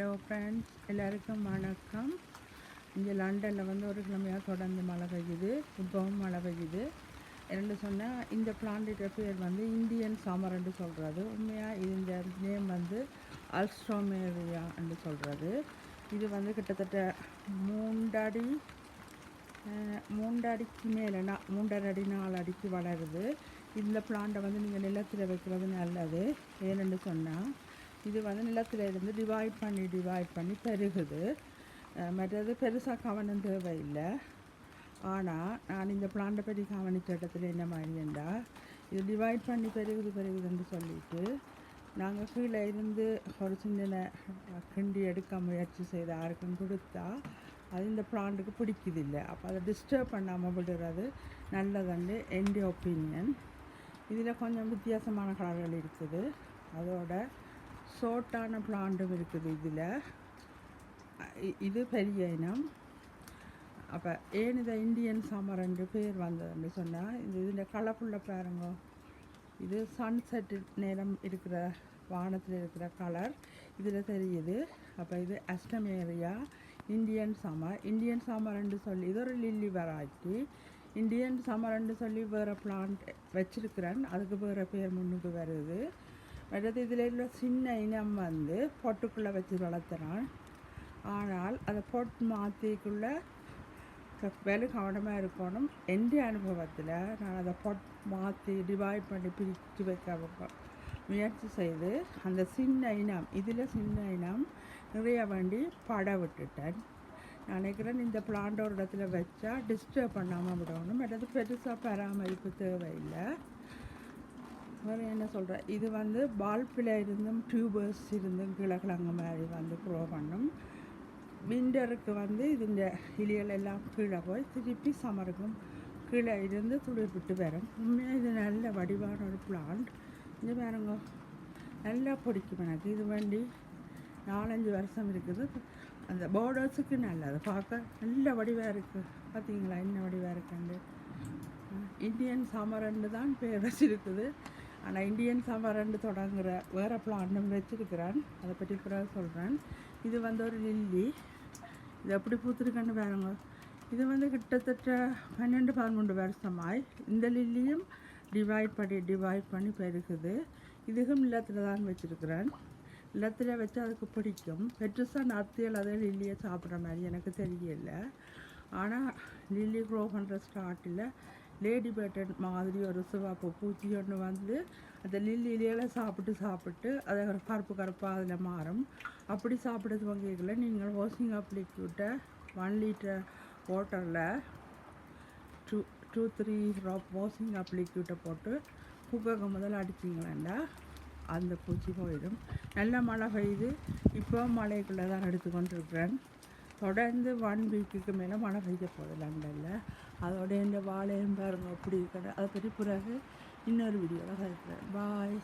Hello friends, எல்லாருக்கும் வணக்கம். இங்கே லண்டனில் வந்து ஒரு கிழமையாக தொடர்ந்து மழை பெய்யுது, இப்போவும் மழை பெய்யுது. என்னென்னு சொன்னால், இந்த பிளான்டோட பேர் வந்து இந்தியன் சம்மர்ன்னு சொல்கிறது. உண்மையாக இந்த நேம் வந்து அல்ஸ்ட்ரோமேரியான்னு சொல்கிறது. இது வந்து கிட்டத்தட்ட மூன்றடிக்கு மேலே 3.5 அடி 4 அடிக்கு வளருது. இந்த பிளான்ட்டை வந்து நீங்கள் நிலத்தில் வைக்கிறது நல்லது. ஏன்னு சொன்னால், இது வந்து நிலத்தில் இருந்து டிவைட் பண்ணி பெருகுது. மற்றது பெருசாக கவனம் தேவையில்லை. ஆனால் நான் இந்த பிளான்ட்டை பற்றி கவனித்த இடத்துல என்ன மாதிரிண்டா, இது டிவைட் பண்ணி பெருகுதுன்னு சொல்லிட்டு நாங்கள் கீழே இருந்து ஒரு சின்ன கிண்டி எடுக்க முயற்சி செய்து யாருக்கும் கொடுத்தா அது இந்த பிளான்ட்டுக்கு பிடிக்குதில்லை. அப்போ அதை டிஸ்டர்ப் பண்ணாமல் விடுறது நல்லதுன்னு என்னுடைய ஒப்பீனியன். இதில் கொஞ்சம் வித்தியாசமான கலர்கள் இருக்குது. அதோட ஷார்ட்டான பிளான்ட்டும் இருக்குது. இது பெரிய இனம். அப்போ ஏன் இதை இந்தியன் சம்மர்ன்னு பேர் வந்ததுன்னு சொன்னால், இதில் கலர்ஃபுல்ல பாருங்க. இது சன்செட் நேரம் இருக்கிற வானத்தில் இருக்கிற கலர் இதில் தெரியுது. அப்போ இது அஸ்டமேரியா இந்தியன் சம்மர்ன்னு சொல்லி இது ஒரு லில்லி வெரைட்டி. இந்தியன் சம்மர்ன்னு சொல்லி வேறு பிளான்ட் வச்சிருக்கிறேன், அதுக்கு வேறு பேர் முன்னுக்கு வருது. மற்றது இதில் உள்ள சின்ன இனம் வந்து பொட்டுக்குள்ளே வச்சு வளர்த்துறான். ஆனால் அதை பொட்டு மாற்றிக்குள்ளே வேலை கவனமாக இருக்கணும். எந்த அனுபவத்தில் நான் அதை மாற்றி டிவைட் பண்ணி பிரித்து வைக்க முயற்சி செய்து அந்த சின்ன இனம் நிறைய வேண்டி பட விட்டுட்டேன். நான் நினைக்கிறேன் இந்த பிளான்ட் ஒரு இடத்துல வச்சா டிஸ்டர்ப் பண்ணாமல் விடணும். மற்றது பெருசாக பராமரிப்பு தேவையில்லை. வேறு என்ன சொல்கிறேன், இது வந்து பால்பில் இருந்தும் டியூபர்ஸ் இருந்தும் கிழக்கிழங்கு மாதிரி வந்து க்ரோ பண்ணும். விண்டருக்கு வந்து இதுஇந்த இலிகள் எல்லாம் கீழே போய் திருப்பி சமருக்கும் கீழே இருந்து துளிர்விட்டு வரும். உண்மையாக இது நல்ல வடிவான ஒரு பிளான்ட். இது பாருங்க, நல்லா பிடிக்கும் எனக்கு. இது வேண்டி 4-5 வருஷம் இருக்குது. அந்த பார்டர்ஸுக்கு நல்லது, பார்க்க நல்ல வடிவாக இருக்குது. பார்த்தீங்களா என்ன வடிவாக இருக்குண்டு. இந்தியன் சம்மர்ன்னு தான் பேர் வச்சுருக்குது. ஆனால் இந்தியன் சம்மர்ன்னு தொடங்குகிற வேறு பிளான்ட்டும் வச்சுருக்கிறேன், அதை பற்றி பிறகு சொல்கிறேன். இது வந்து ஒரு லில்லி. இது எப்படி பூத்துருக்குன்னு பாருங்க. இது வந்து கிட்டத்தட்ட 12-13 வருஷமாய் இந்த லில்லியும் டிவைட் பண்ணி பெருகுது. இதுக்கும் நிலத்தில் தான் வச்சுருக்கிறேன். நிலத்தில் வச்சு அதுக்கு பிடிக்கும். பெருசாக நத்தியல் அதை லில்லியை சாப்பிட்ற மாதிரி எனக்கு தெரியல. ஆனால் லில்லி க்ரோ பண்ணுற ஸ்டார்ட்டில் லேடி பேர்டன் மாதிரி ஒரு சிவப்பு பூச்சி ஒன்று வந்து அந்த லில்லியிலே சாப்பிட்டு அதை கருப்பாக அதில் மாறும். அப்படி சாப்பிட்றது வகைகளை நீங்கள் வாஷிங் அப் லிக்விட்டை 1 லிட்டர் வாட்டரில் 2-3 ட்ராப் வாஷிங் அப் லிக்விட்டை போட்டு குக்கருக்கு முதல்ல அடிச்சிங்களேண்டா அந்த பூச்சி போயிடும். நல்ல மழை பெய்யுது. இப்போ மழைக்குள்ளே தான் எடுத்துக்கொண்டிருக்கிறேன். தொடர்ந்து 1 வீக்குக்கு மேலே மழை பெய்ய போகுது லண்டனில். அதோட இந்த வாழையும் பாருங்க அப்படி இருக்கிற அதை பற்றி பிறகு இன்னொரு வீடியோவில் கழிக்கிறேன். பாய்.